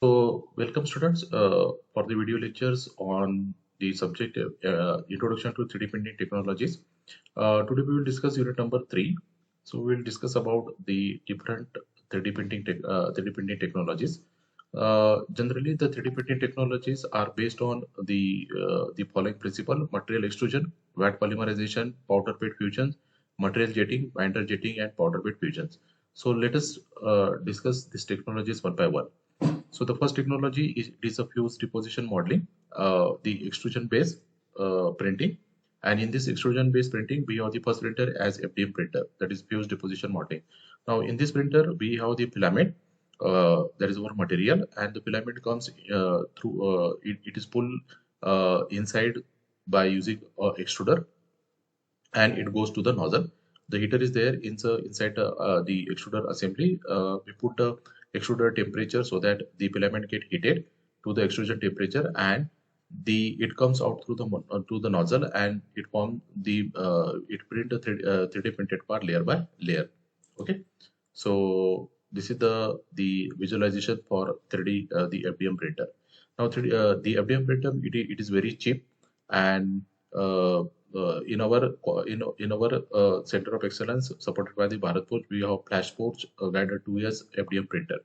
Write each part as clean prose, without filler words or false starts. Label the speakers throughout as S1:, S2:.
S1: So, welcome students for the video lectures on the subject Introduction to 3D Printing Technologies. Today we will discuss unit number 3. So, we will discuss about the different 3D printing technologies. Generally, the 3D printing technologies are based on the following principle: material extrusion, wet polymerization, powder bed fusion, material jetting, binder jetting, and powder bed fusions. So, let us discuss these technologies one by one. So the first technology is a fuse deposition modeling, the extrusion based printing. And in this extrusion based printing, we have the first printer as FDM printer, that is fuse deposition modeling. Now in this printer, we have the filament, that is our material, and the filament comes it is pulled inside by using extruder, and it goes to the nozzle. The heater is there inside the extruder assembly. We put the extruder temperature so that the filament get heated to the extrusion temperature, and it comes out through to the nozzle, and it form it print a 3D printed part layer by layer. Okay, so this is the visualization for 3D the FDM printer. Now the FDM printer, it is very cheap, and uh, in our center of excellence supported by the Bharat Forge, we have FlashForge guided 2 years FDM printer.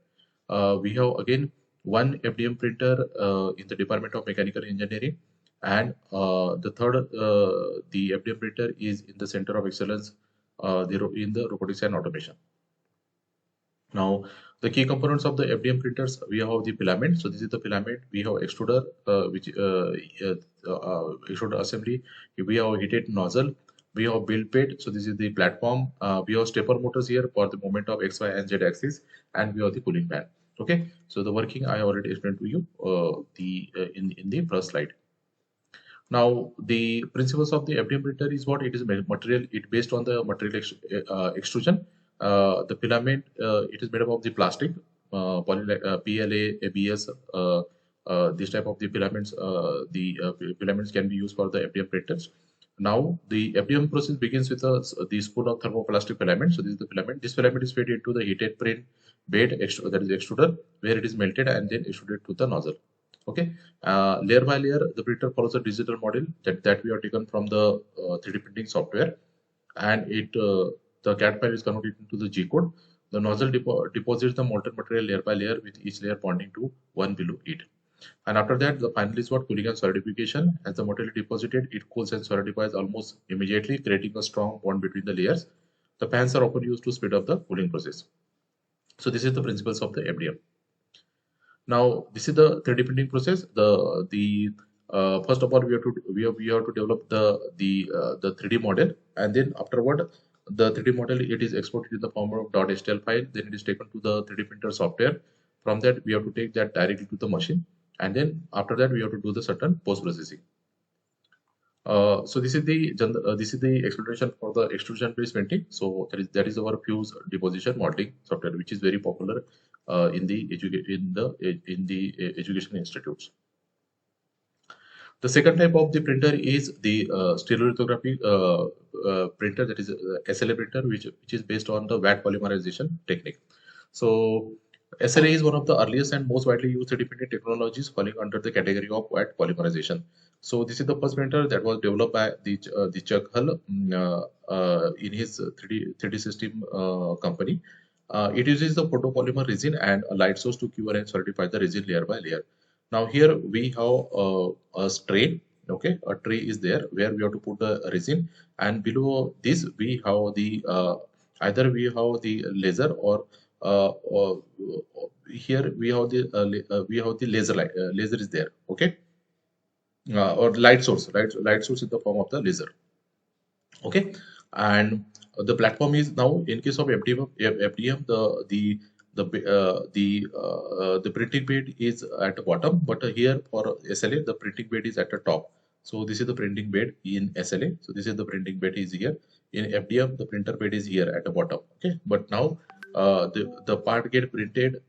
S1: We have again one FDM printer in the Department of Mechanical Engineering, and the third the FDM printer is in the center of excellence in the robotics and automation. Now, the key components of the FDM printers, we have the filament. So this is the filament. We have extruder, extruder assembly. We have heated nozzle. We have build plate. So this is the platform. We have stepper motors here for the movement of X, Y, and Z axis, and we have the cooling fan. Okay. So the working I already explained to you in the first slide. Now, the principles of the FDM printer is what it is material. It based on the material extrusion. The filament it is made up of the plastic, PLA, ABS. This type of the filaments, filaments can be used for the FDM printers. Now, the FDM process begins with the spool of thermoplastic filament. So this is the filament. This filament is fed into the heated print bed, that is extruder, where it is melted and then extruded to the nozzle. Okay, layer by layer, the printer follows a digital model that we have taken from the 3D printing software, and the CAD file is converted into the G code. The nozzle deposits the molten material layer by layer, with each layer pointing to one below it. And after that, the final is what cooling and solidification. As the material deposited, it cools and solidifies almost immediately, creating a strong bond between the layers. The fans are often used to speed up the cooling process. So this is the principles of the FDM. Now, this is the 3D printing process. The first of all, we have to develop the 3D model, and then afterward, the 3D model, it is exported in the form of .html file. Then it is taken to the 3D printer software. From that, we have to take that directly to the machine, and then after that, we have to do the certain post processing. So this is the explanation for the extrusion based printing. So that is our fuse deposition modeling software, which is very popular in the education institutes. The second type of the printer is the stereolithography printer, that is SLA printer, which is based on the wet polymerization technique. So SLA is one of the earliest and most widely used 3D printing technologies, falling under the category of wet polymerization. So this is the first printer that was developed by the Chuck Hull in his 3D system company. It uses the photopolymer resin and a light source to cure and solidify the resin layer by layer. Now here we have a tray. Okay, a tray is there where we have to put the resin, and below this we have the either we have the laser, or here we have the laser light. Laser is there. Okay, or light source. Light source in the form of the laser. Okay, and the platform is now, in case of FDM, the printing bed is at the bottom, but here for SLA the printing bed is at the top. So this is the printing bed in SLA. So this is the printing bed is here. In FDM the printer bed is here at the bottom. Okay, but now the part get printed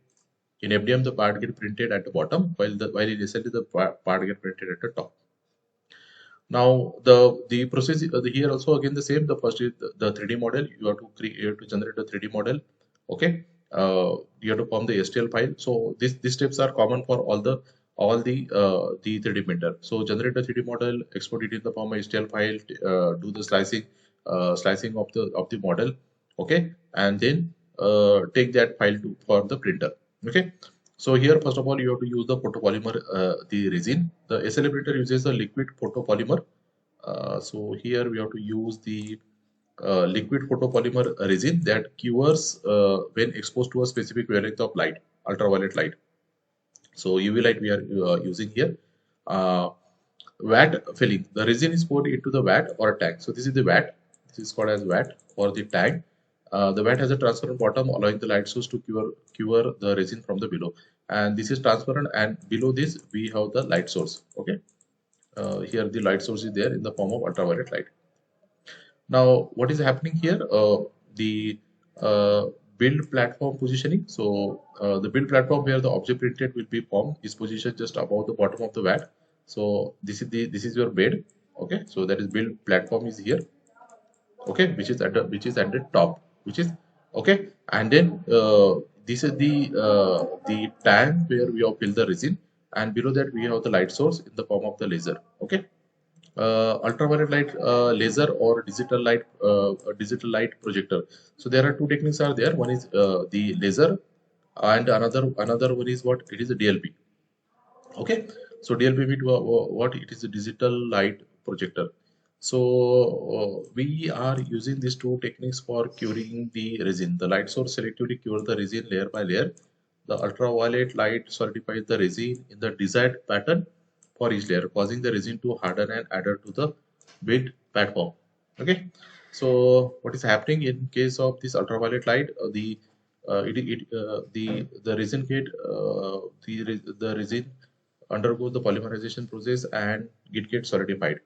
S1: in FDM, the part get printed at the bottom, while in SLA the part get printed at the top. Now the process here also again the same. The first is the 3D model. You have to generate a 3D model. Okay, you have to form the STL file. So these steps are common for the 3D printer. So generate a 3D model, export it in the form of STL file, do the slicing of the model, okay, and then take that file for the printer, okay. So here, first of all, you have to use the photopolymer, the resin. The SLA printer uses a liquid photopolymer. So here we have to use the liquid photopolymer resin that cures when exposed to a specific wavelength of light, ultraviolet light. So UV light we are using here. Uh, vat filling. The resin is poured into the vat or a tank. So this is the vat. This is called as vat or the tank. The vat has a transparent bottom, allowing the light source to cure the resin from the below. And this is transparent, and below this we have the light source. Okay. Here the light source is there in the form of ultraviolet light. Now, what is happening here? The uh, build platform positioning. So, the build platform where the object printed will be formed is positioned just above the bottom of the vat. So, this is your bed. Okay, so that is build platform is here. Okay, which is at the top, which is okay, and then this is the tank where we have filled the resin, and below that we have the light source in the form of the laser. Okay, ultraviolet light laser or digital light projector. So there are two techniques are there. One is the laser, and another one is what it is a DLP. Okay, so DLP means what it is a digital light projector. So we are using these two techniques for curing the resin. The light source selectively cures the resin layer by layer. The ultraviolet light solidifies the resin in the desired pattern for each layer, causing the resin to harden and adhere to the build platform. Okay, so what is happening in case of this ultraviolet light? The resin the resin undergoes the polymerization process and it gets solidified.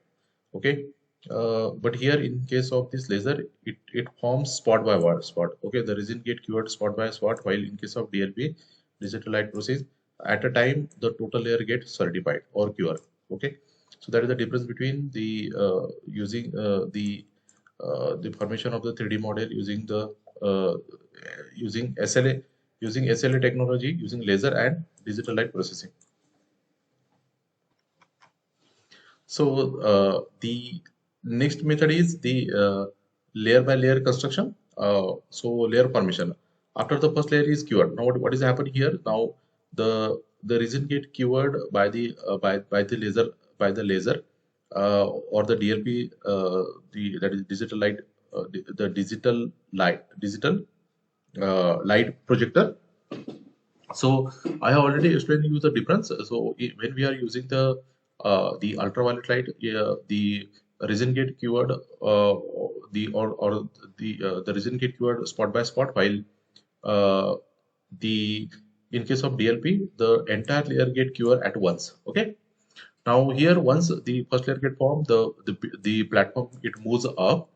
S1: Okay, but here in case of this laser, it forms spot by spot. Okay, the resin get cured spot by spot, while in case of DLP, digital light process, at a time the total layer gets solidified or cured. Okay, so that is the difference between the using the formation of the 3D model using the using SLA technology, using laser and digital light processing. So the next method is the layer by layer construction. So layer formation. After the first layer is cured. Now what is happening here? Now the resin get cured by the by the laser or the DLP, that is digital light, the digital light projector. So I have already explained you the difference. So when we are using the ultraviolet light, the resin get cured the resin get cured spot by spot, while uh, the in case of DLP the entire layer get cured at once. Okay. Now here once the first layer get formed, the platform it moves up.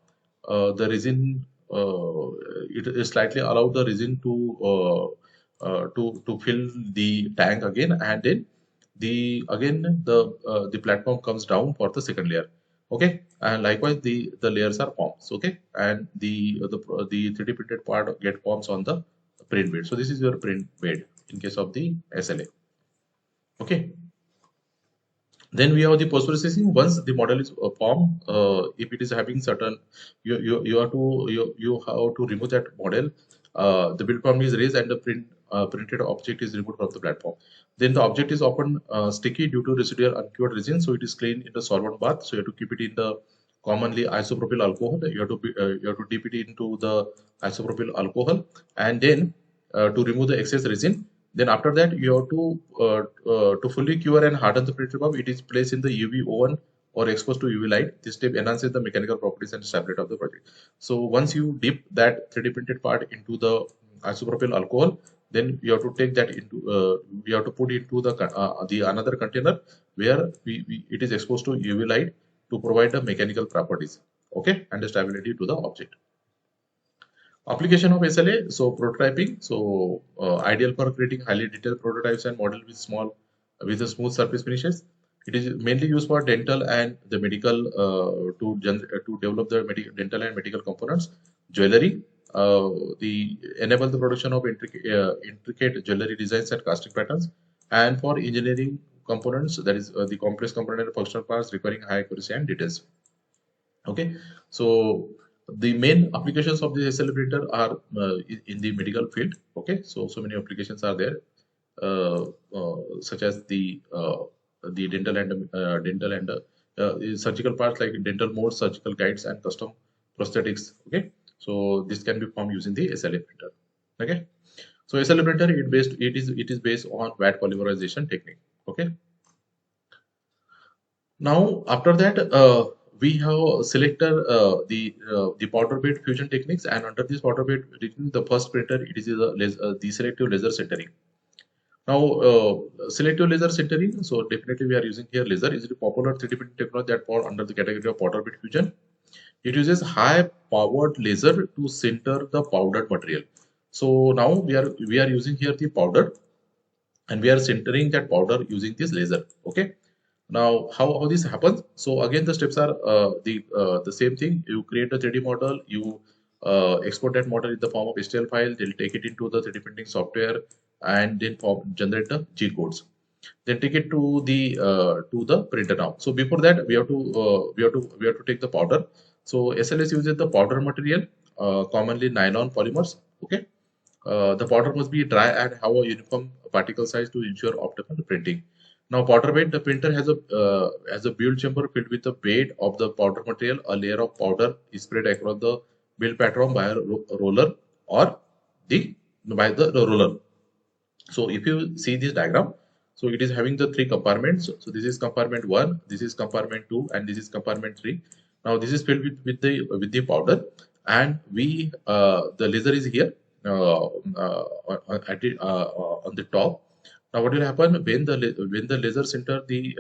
S1: The resin it is slightly allow the resin to fill the tank again, and then the platform comes down for the second layer. Okay, and likewise the layers are formed. So, okay, and the 3D printed part get forms on the print bed. So this is your print bed in case of the SLA. Okay. Then we have the post processing. Once the model is formed, if it is having certain, you have to you have to remove that model. The build form is raised and the printed object is removed from the platform. Then the object is often sticky due to residual uncured resin, so it is cleaned in the solvent bath. So you have to keep it in the commonly isopropyl alcohol. You have to dip it into the isopropyl alcohol, and then to remove the excess resin. Then after that, you have to fully cure and harden the printed form. It is placed in the UV oven or exposed to UV light. This step enhances the mechanical properties and stability of the project. So once you dip that 3D printed part into the isopropyl alcohol, then you have to take that into you have to put into the another container where it is exposed to UV light to provide the mechanical properties, okay, and the stability to the object. Application of SLA, so prototyping, so ideal for creating highly detailed prototypes and model with a smooth surface finishes. It is mainly used for dental and the medical to develop the dental and medical components, jewelry, the enable the production of intricate jewelry designs and casting patterns, and for engineering components, that is the complex component and functional parts requiring high accuracy and details. Okay, so the main applications of the SLA printer are in the medical field. Okay, so many applications are there, such as the dental and surgical parts like dental molds, surgical guides, and custom prosthetics. Okay, so this can be formed using the SLA printer. Okay, so SLA printer it is based on wet polymerization technique. Okay, now after that we have selected the powder bed fusion techniques, and under this powder bed the first printer it is the selective laser sintering. Now, selective laser sintering, so definitely we are using here laser, is a popular 3D printing technology that fall under the category of powder bed fusion. It uses high powered laser to sinter the powdered material. So now we are using here the powder, and we are sintering that powder using this laser. Okay. Now, how this happens? So again, the steps are the same thing. You create a 3D model, you export that model in the form of STL file. They'll take it into the 3D printing software and then generate the G codes. Then take it to the printer now. So before that, we have to take the powder. So SLS uses the powder material, commonly nylon polymers. Okay, the powder must be dry and have a uniform particle size to ensure optimal printing. Now, powder bed, the printer has a build chamber filled with the bed of the powder material. A layer of powder is spread across the build pattern by a roller or by the roller. So if you see this diagram, so it is having the three compartments. So this is compartment 1, this is compartment 2, and this is compartment 3. Now this is filled with the powder, and the laser is here on the top. Now what will happen when the laser center the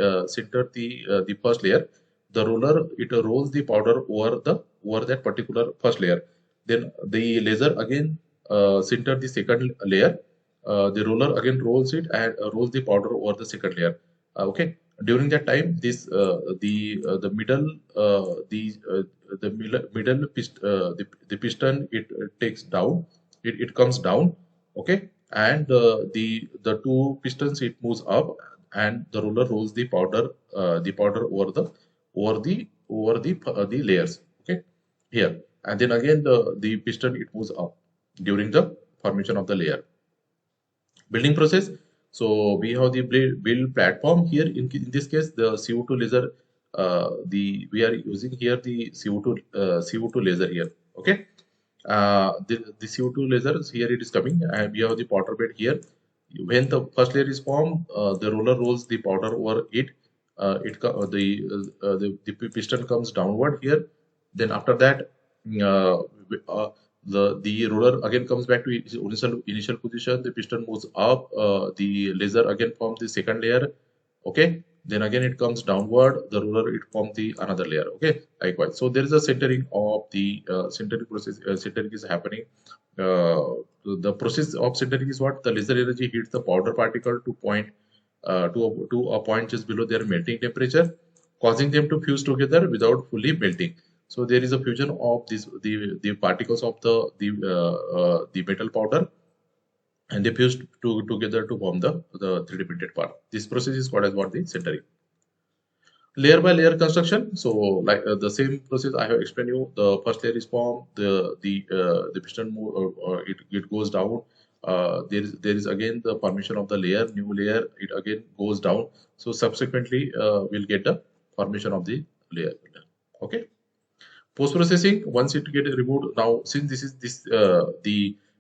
S1: first layer, the roller it rolls the powder over that particular first layer. Then the laser again center the second layer. The roller again rolls it and rolls the powder over the second layer. Okay. During that time, the middle the piston it takes down. It comes down. Okay, and the two pistons it moves up, and the roller rolls the powder over the layers. Okay, here, and then again the piston it moves up during the formation of the layer. Building process. So we have the build platform here. In this case, the CO2 laser. We are using here the CO2 laser here. Okay. The CO2 lasers here it is coming, and we have the powder bed here. When the first layer is formed, the roller rolls the powder over it. The piston comes downward here. Then after that, uh, the roller again comes back to its initial position. The piston moves up. The laser again forms the second layer. Okay. Then again it comes downward. The roller it forms the another layer. Okay. Likewise. So there is a centering of the centering process. Centering is happening. The process of centering is what the laser energy hits the powder particle to a point just below their melting temperature, causing them to fuse together without fully melting. So there is a fusion of the particles of the metal powder, and they fuse together to form the 3D printed part. This process is called as what the sintering. Layer by layer construction. So like the same process I have explained you. The first layer is formed. The piston move, it goes down. There is again the formation of the new layer. It again goes down. So subsequently, we'll get the formation of the layer. Okay. Post processing, once it get removed. Now since this is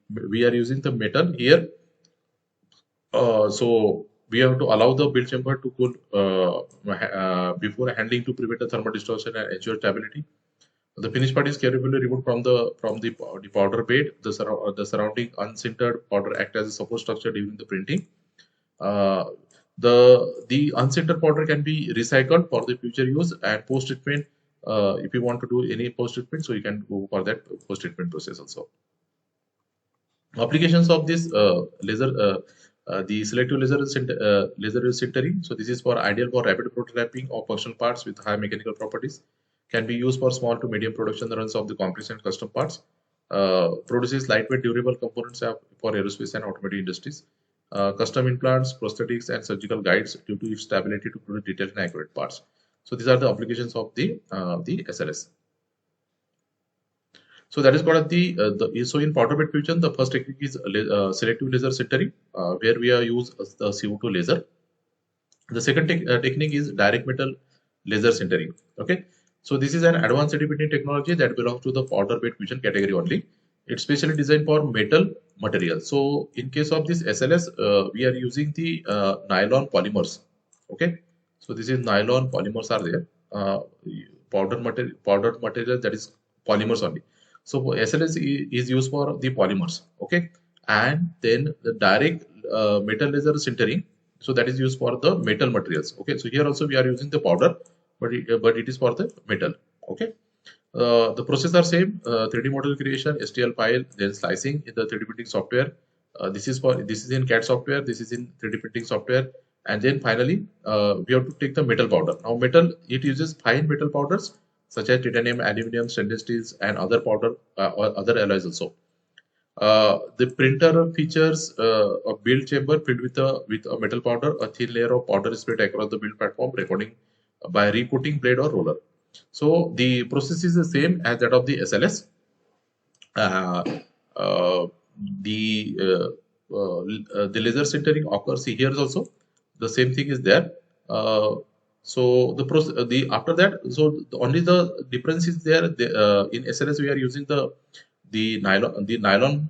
S1: we are using the metal here, so we have to allow the build chamber to cool before handling to prevent the thermal distortion and ensure stability. The finished part is carefully removed from the powder bed. The surrounding unsintered powder act as a support structure during the printing. Uh, the unsintered powder can be recycled for the future use and post treatment. If you want to do any post treatment, so you can go for that post treatment process also. Applications of this laser, the selective laser sintering. So this is for ideal for rapid prototyping of functional parts with high mechanical properties. Can be used for small to medium production runs of the complex and custom parts. Produces lightweight durable components for aerospace and automotive industries. Custom implants, prosthetics, and surgical guides due to its stability to produce detailed and accurate parts. So these are the applications of the SLS. So that is called so in powder bed fusion, the first technique is selective laser sintering, where we are use the CO2 laser. The second technique is direct metal laser sintering. Okay, so this is an advanced CTPT technology that belongs to the powder bed fusion category only. It's specially designed for metal material. So in case of this SLS, we are using the nylon polymers. Okay, so this is nylon polymers are there. Powdered material that is polymers only. So SLS is used for the polymers. Okay, and then the direct metal laser sintering, so that is used for the metal materials. Okay, so here also we are using the powder, but it is for the metal. Okay, the process are same: 3D model creation, STL file, then slicing in the 3D printing software. This is in CAD software, this is in 3D printing software, and then finally we have to take the metal powder. Now metal, it uses fine metal powders such as titanium, aluminum, stainless steels, and other powder or other alloys also. The printer features a build chamber filled with a metal powder. A thin layer of powder is spread across the build platform, recording by recoating blade or roller. So the process is the same as that of the SLS. Uh, uh, the laser sintering occurs here also. The same thing is there. So the after that, so only the difference is there. In SLS we are using the nylon the nylon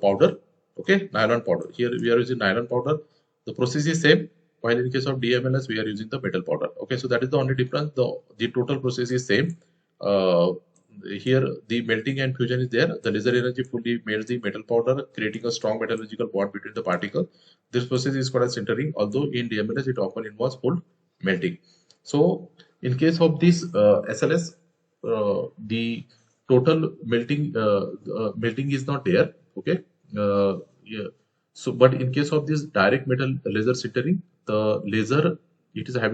S1: powder. Okay, nylon powder. Here we are using nylon powder. The process is same. While in case of DMLS, we are using the metal powder. Okay, so that is the only difference. The total process is same. Here the melting and fusion is there. The laser energy fully melts the metal powder, creating a strong metallurgical bond between the particle. This process is called as sintering, although in DMLS it often involves full melting. So in case of this SLS, the total melting is not there. Okay, yeah. So but in case of this direct metal laser sintering, the laser, it is a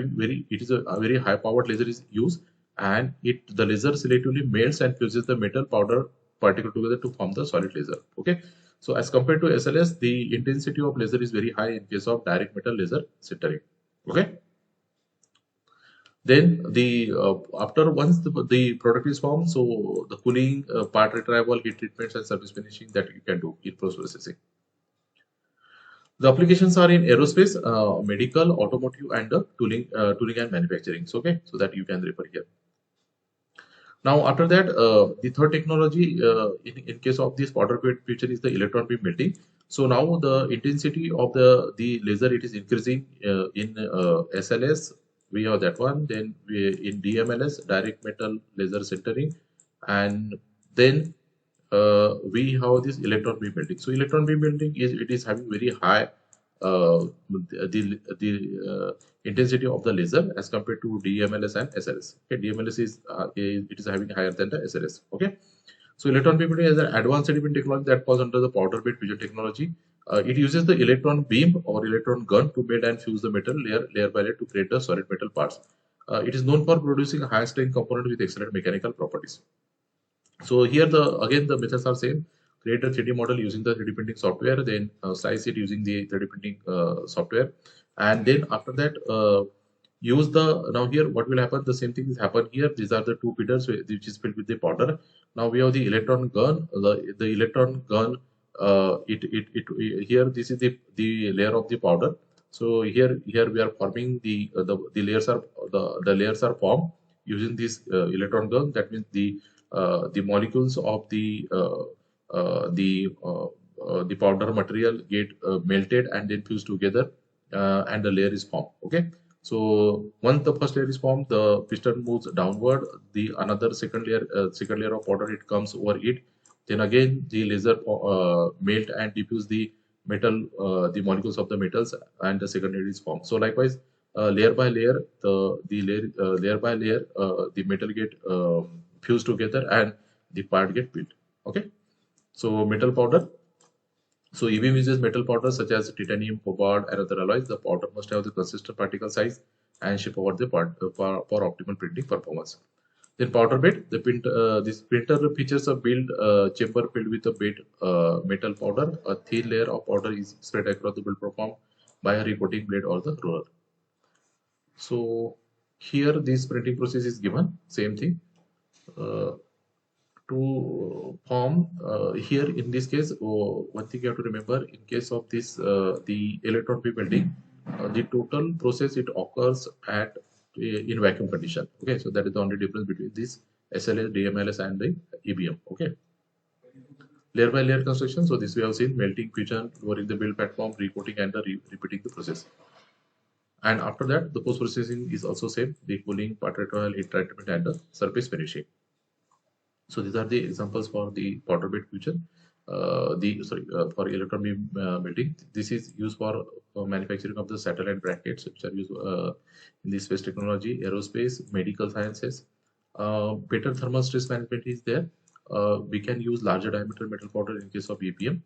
S1: very high powered laser is used, and the laser selectively melts and fuses the metal powder particle together to form the solid laser. Okay, so as compared to SLS, the intensity of laser is very high in case of direct metal laser sintering. Okay, then after once the product is formed, so the cooling, part retrieval, heat treatments, and surface finishing that you can do in post processing. The applications are in aerospace, medical, automotive, and tooling and manufacturing. So, okay, so that you can refer here. Now, after that, the third technology in case of this powder bed fusion is the electron beam melting. So now the intensity of the laser, it is increasing in SLS. We have that one. Then in DMLS, direct metal laser sintering, and then we have this electron beam melting. So electron beam melting is having very high the intensity of the laser as compared to DMLS and SLS. Okay, DMLS it is having higher than the SLS. Okay, so electron beam melting is an advanced element technology that falls under the powder bed fusion technology. It uses the electron beam or electron gun to melt and fuse the metal layer by layer to create the solid metal parts. It is known for producing a high strength component with excellent mechanical properties. So here again the methods are same. Create a 3D model using the 3D printing software, then slice it using the 3D printing software, and then after that use now here what will happen, the same thing is happen here. These are the two feeders which is filled with the powder. Now we have the electron gun. The electron gun, here this is the layer of the powder. So here we are forming the layers are the layers are formed using this electron gun. That means the molecules of the powder material get melted and then fused together, and the layer is formed. Okay, so once the first layer is formed, the piston moves downward. The another second layer of powder, it comes over it. Then again the laser melt and diffuse the metal, the molecules of the metals, and the second layer is formed. So likewise, layer by layer, layer by layer, the metal get fused together and the part get built. Okay, so metal powder. So e-beam uses metal powder such as titanium, cobalt, and other alloys. The powder must have the consistent particle size and ship over the part for optimal printing performance. Then powder bed, this printer features a build chamber filled with a bed metal powder. A thin layer of powder is spread across the build performed by a recoating blade or the roller. So here this printing process is given, same thing. To form here in this case, one thing you have to remember, in case of this the electron beam welding, the total process it occurs at in vacuum condition. Okay, so that is the only difference between this SLS, DMLS and the EBM. Okay, layer by layer construction. So this we have seen: melting, fusion, lowering the build platform, recoating, and the repeating the process. And after that, the post processing is also same: the cooling, particle oil, heat treatment, and the surface finishing. So these are the examples for the powder bed fusion. For electron beam melting. This is used for manufacturing of the satellite brackets, which are used in the space technology, aerospace, medical sciences. Better thermal stress management is there. We can use larger diameter metal powder in case of EPM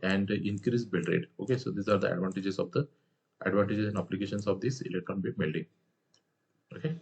S1: and increase build rate. Okay, so these are the advantages and applications of this electron beam melting. Okay.